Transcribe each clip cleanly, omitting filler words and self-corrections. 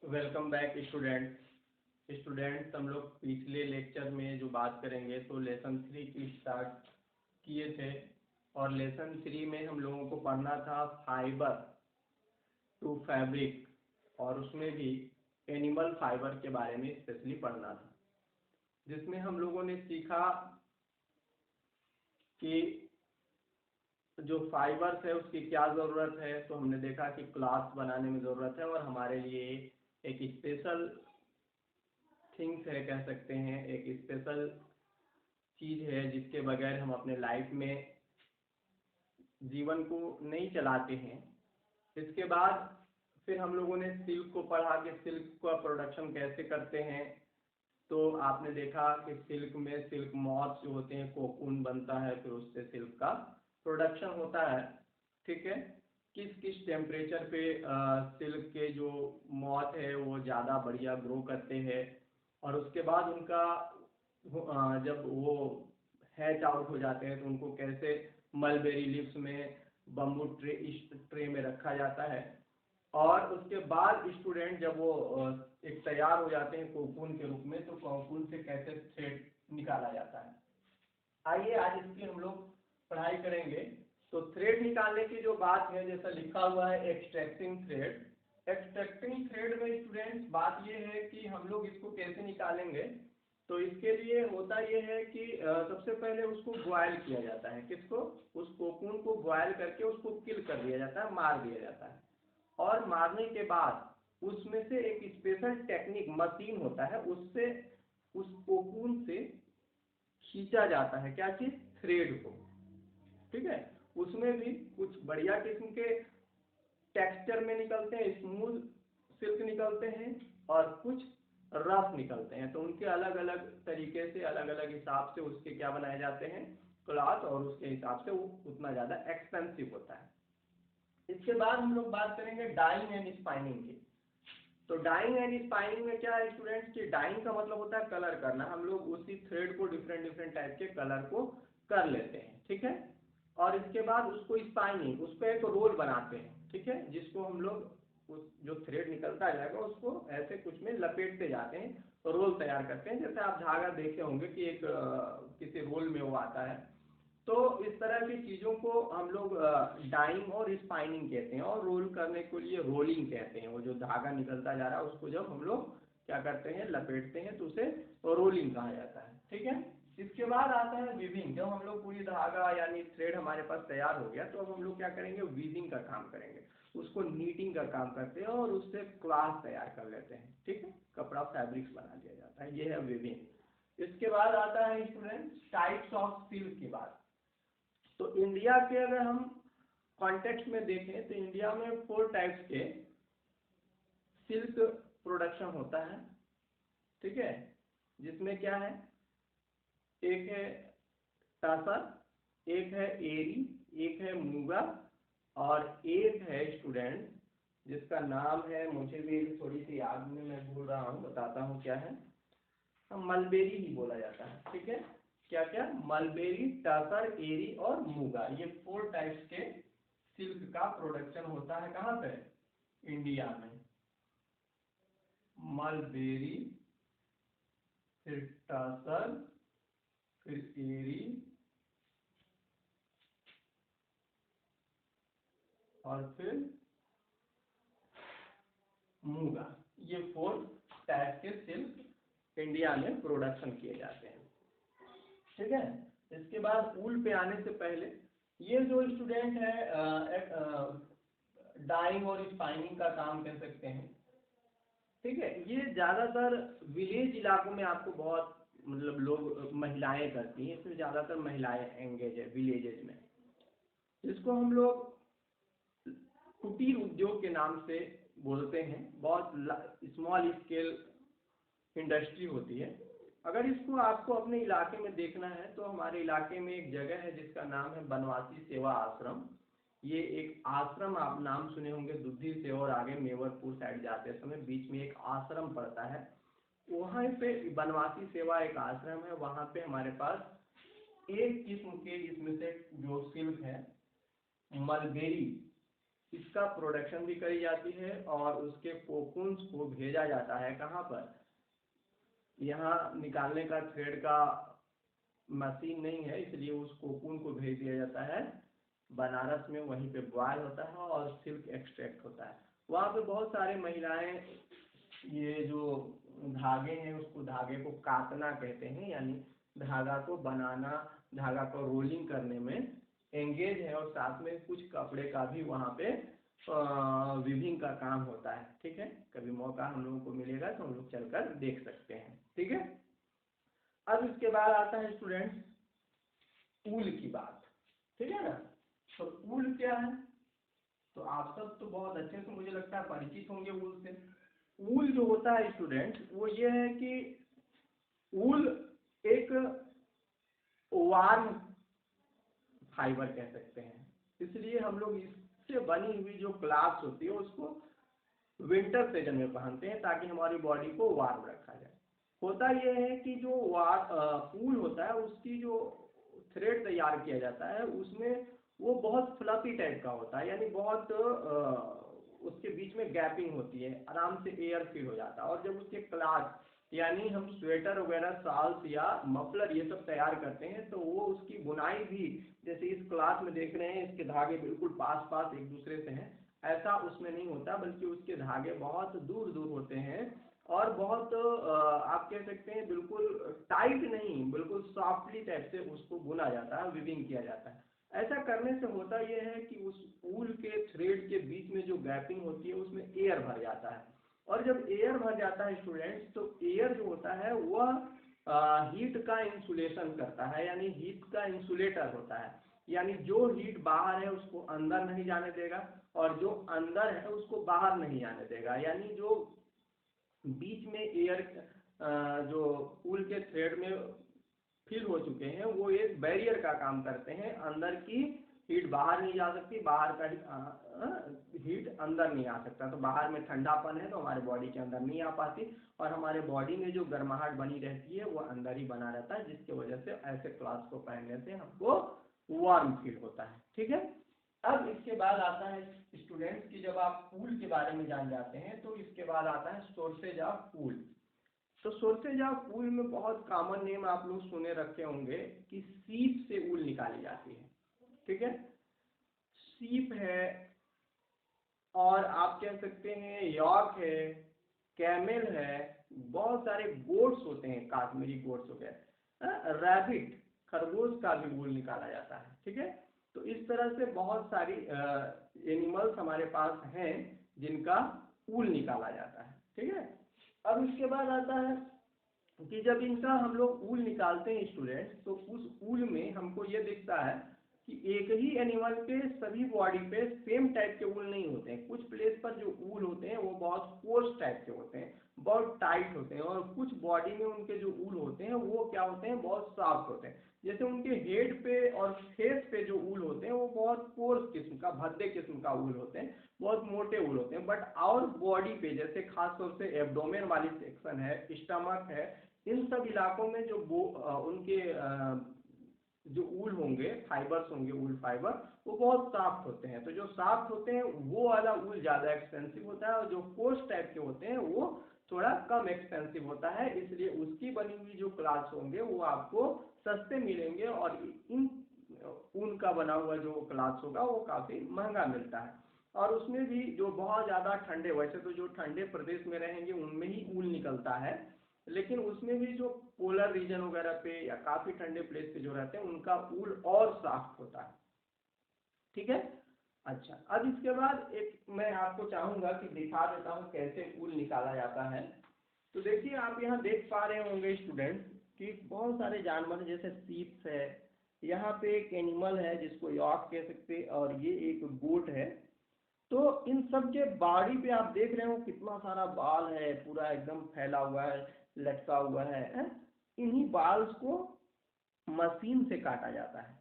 Welcome back students हम लोग पिछले लेक्चर में जो बात करेंगे तो लेसन 3 की स्टार्ट किए थे। और लेसन 3 में हम लोगों को पढ़ना था फाइबर टू फैब्रिक, और उसमें भी एनिमल फाइबर के बारे में स्पेशली पढ़ना था, जिसमें हम लोगों ने सीखा कि जो फाइबर्स है उसकी क्या ज़रूरत है। तो हमने देखा कि क्लॉथ बनाने में ज़रूरत है, और हमारे लिए एक स्पेशल थिंग्स है, कह सकते हैं एक स्पेशल चीज़ है जिसके बगैर हम अपने लाइफ में जीवन को नहीं चलाते हैं। इसके बाद फिर हम लोगों ने सिल्क को पढ़ा कि सिल्क का प्रोडक्शन कैसे करते हैं। तो आपने देखा कि सिल्क में सिल्क मॉथ जो होते हैं, कोकून बनता है, फिर उससे सिल्क का प्रोडक्शन होता है। ठीक है, किस किस टेम्परेचर पे सिल्क के जो मॉथ है वो ज़्यादा बढ़िया ग्रो करते हैं, और उसके बाद उनका जब वो हैच आउट हो जाते हैं तो उनको कैसे मलबेरी लीव्स में बम्बू ट्रे में रखा जाता है। और उसके बाद स्टूडेंट जब वो एक तैयार हो जाते हैं कोकून के रूप में, तो कोकून से कैसे थ्रेड निकाला जाता है। आइए आज इसकी हम लोग पढ़ाई करेंगे। तो थ्रेड निकालने की जो बात है, जैसा लिखा हुआ है एक्सट्रैक्टिंग थ्रेड। एक्सट्रैक्टिंग थ्रेड में स्टूडेंट्स बात ये है कि हम लोग इसको कैसे निकालेंगे। तो इसके लिए होता ये है कि सबसे पहले उसको बॉयल किया जाता है। किसको? उस कोकून को बॉयल करके उसको किल कर दिया जाता है, मार दिया जाता है। और मारने के बाद उसमें से एक स्पेशल टेक्निक मशीन होता है, उससे उस कोकून से खींचा जाता है क्या चीज? थ्रेड को। ठीक है, उसमें भी कुछ बढ़िया किस्म के टेक्सचर में निकलते हैं, स्मूथ सिल्क निकलते हैं, और कुछ रफ निकलते हैं। तो उनके अलग अलग तरीके से, अलग अलग हिसाब से उसके क्या बनाए जाते हैं, क्लॉथ, और उसके हिसाब से वो उतना ज़्यादा एक्सपेंसिव होता है। इसके बाद हम लोग बात करेंगे डाइंग एंड स्पाइनिंग की। तो डाइंग एंड स्पाइनिंग में क्या है स्टूडेंट्स कि डाइंग का मतलब होता है कलर करना। हम लोग उसी थ्रेड को डिफरेंट डिफरेंट टाइप के कलर को कर लेते हैं। ठीक है, और इसके बाद उसको स्पाइनिंग, उसको एक रोल बनाते हैं। ठीक है, जिसको हम लोग उस जो थ्रेड निकलता जाएगा उसको ऐसे कुछ में लपेटते जाते हैं, तो रोल तैयार करते हैं। जैसे आप धागा देखे होंगे कि एक किसी रोल में वो आता है। तो इस तरह की चीज़ों को हम लोग डाइंग और स्पाइनिंग कहते हैं, और रोल करने के लिए रोलिंग कहते हैं। वो जो धागा निकलता जा रहा है उसको जब हम लोग क्या करते हैं, लपेटते हैं, तो उसे रोलिंग कहा जाता है। ठीक है, इसके बाद आता है वीविंग। जब हम लोग पूरी धागा यानी थ्रेड हमारे पास तैयार हो गया, तो अब हम लोग क्या करेंगे, वीविंग का काम करेंगे। उसको नीटिंग का काम करते हैं और उससे क्लॉथ तैयार कर लेते हैं। ठीक है, कपड़ा फैब्रिक्स बना लिया जाता है, ये है वीविंग। इसके बाद आता है स्टूडेंट टाइप्स ऑफ सिल्क की बात। तो इंडिया के अगर हम कॉन्टेक्स्ट में देखें तो इंडिया में 4 टाइप्स के सिल्क प्रोडक्शन होता है। ठीक है, जिसमें क्या है, एक है टसर, एक है एरी, एक है मूगा, और एक है स्टूडेंट जिसका नाम है, मुझे भी थोड़ी सी याद में मैं भूल रहा हूँ, बताता हूँ क्या है। मलबेरी ही बोला जाता है। ठीक है, क्या क्या? मलबेरी, टसर, एरी और मूगा, ये 4 टाइप्स के सिल्क का प्रोडक्शन होता है। कहाँ पे? इंडिया में। मलबेरी, फिर टसर, फिर एरी, और फिर मूगा, ये 4 टाइप के सिल्क इंडिया में प्रोडक्शन किए जाते हैं। ठीक है, इसके बाद ऊल पे आने से पहले ये जो स्टूडेंट है डाइंग और स्पाइनिंग का काम कर सकते हैं। ठीक है, ये ज़्यादातर विलेज इलाकों में आपको बहुत मतलब लोग महिलाएं करती हैं, इसमें ज़्यादातर महिलाएं एंगेज है विलेजेज में। इसको हम लोग कुटीर उद्योग के नाम से बोलते हैं। बहुत स्मॉल स्केल इंडस्ट्री होती है। अगर इसको आपको अपने इलाके में देखना है तो हमारे इलाके में एक जगह है जिसका नाम है बनवासी सेवा आश्रम। ये एक आश्रम, आप नाम सुने होंगे, दुद्धि से और आगे मेवरपुर साइड जाते समय बीच में एक आश्रम पड़ता है। वहाँ पे बनवासी सेवा एक आश्रम है। वहाँ पे हमारे पास एक किस्म के इसमें से जो सिल्क है, मलबेरी इसका प्रोडक्शन भी करी जाती है और उसके कोकून्स को भेजा जाता है कहाँ पर, यहाँ निकालने का थ्रेड का मशीन नहीं है, इसलिए उस कोकून को भेज दिया जाता है बनारस में, वहीं पे बॉयल होता है और सिल्क एक्सट्रैक्ट होता है। वहाँ पे बहुत सारे महिलाएं ये जो धागे हैं उसको, धागे को काटना कहते हैं, यानी धागा को बनाना, धागा को रोलिंग करने में एंगेज है, और साथ में कुछ कपड़े का भी वहाँ पे विविंग का काम होता है। ठीक है, कभी मौका हम लोगों को मिलेगा तो हम लोग चलकर देख सकते हैं। ठीक है, अब इसके बाद आता है स्टूडेंट्स ऊल की बात। ठीक है ना, तो ऊल क्या है, तो आप सब तो बहुत अच्छे से मुझे लगता है परिचित होंगे ऊल से। ऊल जो होता है स्टूडेंट वो ये है कि ऊल एक वार्म फाइबर कह सकते हैं, इसलिए हम लोग इससे बनी हुई जो क्लॉथ्स होती है उसको विंटर सीजन में पहनते हैं ताकि हमारी बॉडी को वार्म रखा जाए। होता यह है कि जो ऊल होता है उसकी जो थ्रेड तैयार किया जाता है उसमें वो बहुत फ्लफी टाइप का होता है, यानी बहुत उसके बीच में गैपिंग होती है, आराम से एयर फील हो जाता है। और जब उसके क्लॉथ यानी हम स्वेटर वगैरह, साल्स या मफलर ये सब तैयार करते हैं तो वो उसकी बुनाई भी, जैसे इस क्लॉथ में देख रहे हैं इसके धागे बिल्कुल पास पास एक दूसरे से हैं, ऐसा उसमें नहीं होता, बल्कि उसके धागे बहुत दूर दूर होते हैं और बहुत आप कह सकते हैं बिल्कुल टाइट नहीं, बिल्कुल सॉफ्टली टाइप से उसको बुना जाता है, विविंग किया जाता है। ऐसा करने से होता यह है कि उस ऊल के थ्रेड के बीच में जो गैपिंग होती है उसमें एयर भर जाता है, और जब एयर भर जाता है स्टूडेंट्स तो एयर जो होता है वह हीट का इंसुलेशन करता है, यानी हीट का इंसुलेटर होता है, यानी जो हीट बाहर है उसको अंदर नहीं जाने देगा और जो अंदर है उसको बाहर नहीं आने देगा। यानी जो बीच में एयर जो ऊल के थ्रेड में फिल हो चुके हैं वो एक बैरियर का काम करते हैं, अंदर की हीट बाहर नहीं जा सकती, बाहर का हीट अंदर नहीं आ सकता, तो बाहर में ठंडापन है तो हमारे बॉडी के अंदर नहीं आ पाती और हमारे बॉडी में जो गर्माहट बनी रहती है वो अंदर ही बना रहता है, जिसकी वजह से ऐसे क्लॉथ्स को पहनने से हमको वार्म फील होता है। ठीक है, अब इसके बाद आता है स्टूडेंट्स की जब आप ऊल के बारे में जान जाते हैं तो इसके बाद आता है सोर्सेज ऑफ ऊल। तो सोर्सेज ऑफ ऊल में बहुत कॉमन नेम आप लोग सुने रखे होंगे कि सीप से ऊल निकाली जाती है। ठीक है, सीप है और आप कह सकते हैं यॉर्क है, कैमल है, बहुत सारे गोट्स होते हैं, काश्मीरी गोट्स हो गए, रैबिट खरगोश का भी ऊल निकाला जाता है। ठीक है, तो इस तरह से बहुत सारी एनिमल्स हमारे पास हैं जिनका ऊल निकाला जाता है। ठीक है, अब इसके बाद आता है कि जब इनका हम लोग ऊल निकालते हैं स्टूडेंट्स तो उस ऊल में हमको ये दिखता है कि एक ही एनिमल पे सभी बॉडी पे सेम टाइप के ऊल नहीं होते हैं, कुछ प्लेस पर जो ऊल होते हैं वो बहुत कोर्स टाइप के होते हैं, बहुत टाइट होते हैं, और कुछ बॉडी में उनके जो ऊल होते हैं वो क्या होते हैं, बहुत सॉफ्ट होते हैं। जैसे उनके हेड पे और फेस पे जो ऊल होते हैं वो बहुत कोर्स किस्म का, भद्दे किस्म का ऊल होते हैं, बहुत मोटे ऊल होते हैं। बट और बॉडी पे जैसे खासतौर से एब्डोमेन वाली सेक्शन है, स्टमक है, इन सब इलाकों में जो उनके जो ऊल होंगे, फाइबर्स होंगे, ऊल फाइबर वो बहुत सॉफ्ट होते हैं। तो जो सॉफ्ट होते हैं वो वाला ऊल ज़्यादा एक्सपेंसिव होता है और जो कोर्स टाइप के होते हैं वो थोड़ा कम एक्सपेंसिव होता है, इसलिए उसकी बनी हुई जो क्लॉथ्स होंगे वो आपको सस्ते मिलेंगे और इन ऊन का बना हुआ जो क्लॉथ्स होगा वो काफ़ी महंगा मिलता है। और उसमें भी जो बहुत ज़्यादा ठंडे, वैसे तो जो ठंडे प्रदेश में रहेंगे उनमें ही ऊल निकलता है, लेकिन उसमें भी जो पोलर रीजन वगैरह पे या काफ़ी ठंडे प्लेस पे जो रहते हैं उनका ऊल और सॉफ्ट होता है। ठीक है, अच्छा, अब इसके बाद एक मैं आपको चाहूँगा कि दिखा देता हूँ कैसे ऊल निकाला जाता है। तो देखिए आप यहाँ देख पा रहे होंगे स्टूडेंट्स कि बहुत सारे जानवर जैसे सीप है, यहाँ पे एक एनिमल है जिसको यॉर्क कह सकते हैं, और ये एक गोट है। तो इन सब के बॉडी पे आप देख रहे हो कितना सारा बाल है, पूरा एकदम फैला हुआ है, लटका हुआ है। इन्हीं बाल्स को मशीन से काटा जाता है।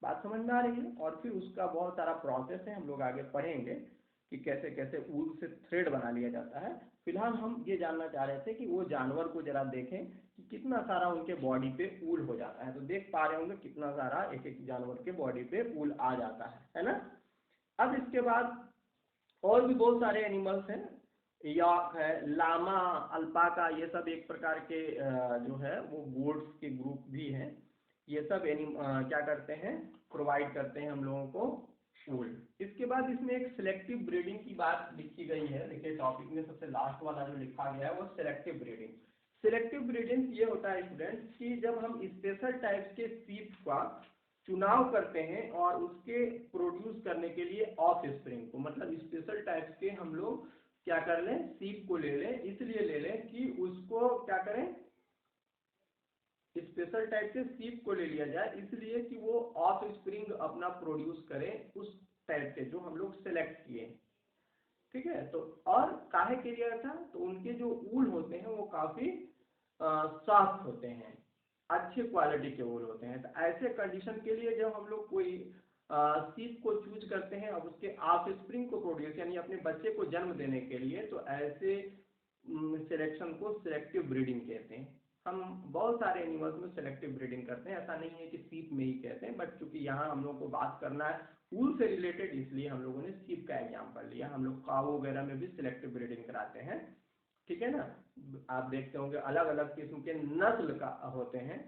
बात समझ में आ रही है? और फिर उसका बहुत सारा प्रोसेस है, हम लोग आगे पढ़ेंगे कि कैसे कैसे ऊल से थ्रेड बना लिया जाता है। फिलहाल हम ये जानना चाह रहे थे कि वो जानवर को जरा देखें कि कितना सारा उनके बॉडी पे ऊल हो जाता है। तो देख पा रहे होंगे कितना सारा एक एक जानवर के बॉडी पे ऊल आ जाता है ना। अब इसके बाद और भी बहुत सारे एनिमल्स हैं, यॉक है, लामा, अल्पाका, ये सब एक प्रकार के जो है वो गोट्स के ग्रुप भी हैं। ये सब क्या करते हैं, प्रोवाइड करते हैं हम लोगों को वूल। इसके बाद इसमें एक सिलेक्टिव ब्रीडिंग की बात लिखी गई है। देखिए टॉपिक में सबसे लास्ट वाला जो लिखा गया है वो सिलेक्टिव ब्रीडिंग। सिलेक्टिव ब्रीडिंग ये होता है स्टूडेंट्स कि जब हम स्पेशल टाइप्स के सीप का चुनाव करते हैं और उसके प्रोड्यूस करने के लिए ऑफ स्प्रिंग को, मतलब स्पेशल टाइप्स के हम लोग क्या कर लें, सीप को ले लें, इसलिए ले लें कि उसको क्या करें, स्पेशल टाइप के सीप को ले लिया जाए इसलिए कि वो ऑफ स्प्रिंग अपना प्रोड्यूस करें उस टाइप के जो हम लोग सेलेक्ट किए। ठीक है, तो और काहे के लिए था, तो उनके जो ऊल होते हैं वो काफी सॉफ्ट होते हैं, अच्छे क्वालिटी के ऊल होते हैं। तो ऐसे कंडीशन के लिए जब हम लोग कोई सीप को चूज करते हैं अब उसके ऑफ स्प्रिंग को प्रोड्यूस यानी अपने बच्चे को जन्म देने के लिए, तो ऐसे सिलेक्शन को सिलेक्टिव ब्रीडिंग कहते हैं। हम बहुत सारे एनिमल्स में सिलेक्टिव ब्रीडिंग करते हैं, ऐसा नहीं है कि सीप में ही कहते हैं, बट चूंकि यहाँ हम लोग को बात करना है ऊल से रिलेटेड इसलिए हम लोगों ने सीप का एग्जाम्पल लिया। हम लोग काऊ वगैरह में भी सिलेक्टिव ब्रीडिंग कराते हैं। ठीक है ना, आप देखते होंगे अलग अलग किस्म के नस्ल का होते हैं,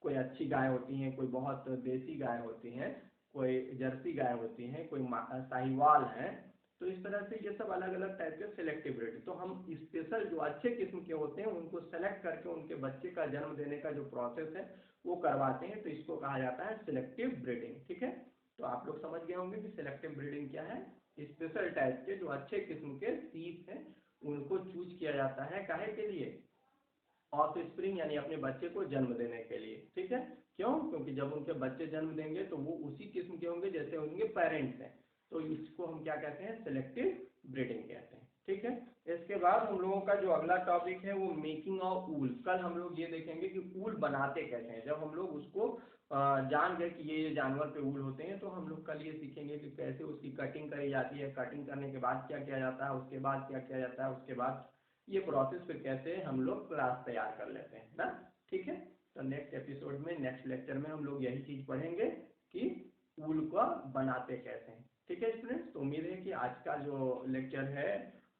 कोई अच्छी गाय होती हैं, कोई बहुत देसी गाय होती हैं, कोई जर्सी गाय होती हैं, कोई साहिवाल है। तो इस तरह से ये सब अलग अलग टाइप के सिलेक्टिव ब्रीडिंग, तो हम स्पेशल जो अच्छे किस्म के होते हैं उनको सेलेक्ट करके उनके बच्चे का जन्म देने का जो प्रोसेस है वो करवाते हैं, तो इसको कहा जाता है सिलेक्टिव ब्रीडिंग। ठीक है, तो आप लोग समझ गए होंगे कि सिलेक्टिव ब्रीडिंग क्या है। स्पेशल टाइप के जो अच्छे किस्म के सीप हैं उनको चूज किया जाता है, काहे के लिए, ऑफ स्प्रिंग यानी अपने बच्चे को जन्म देने के लिए। ठीक है, क्यों, क्योंकि जब उनके बच्चे जन्म देंगे तो वो उसी किस्म के होंगे जैसे उनके पेरेंट्स हैं, तो इसको हम क्या कहते हैं, सिलेक्टिव ब्रीडिंग कहते हैं। ठीक है, इसके बाद हम लोगों का जो अगला टॉपिक है वो मेकिंग ऑफ ऊल। कल हम लोग ये देखेंगे कि ऊल बनाते कैसे हैं। जब हम लोग उसको जान गए कि ये जानवर पे ऊल होते हैं, तो हम लोग कल ये सीखेंगे कि कैसे उसकी कटिंग करी जाती है, कटिंग करने के बाद क्या किया जाता है, उसके बाद क्या किया जाता है, उसके बाद ये प्रोसेस फिर कैसे हम लोग क्लास तैयार कर लेते हैं ना। ठीक है, तो नेक्स्ट एपिसोड में, नेक्स्ट लेक्चर में हम लोग यही चीज पढ़ेंगे कि ऊल को बनाते कैसे हैं। ठीक है स्टूडेंट्स, तो उम्मीद है कि आज का जो लेक्चर है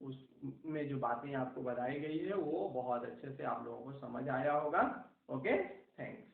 उसमें जो बातें आपको बताई गई है वो बहुत अच्छे से आप लोगों को समझ आया होगा। Okay, thanks.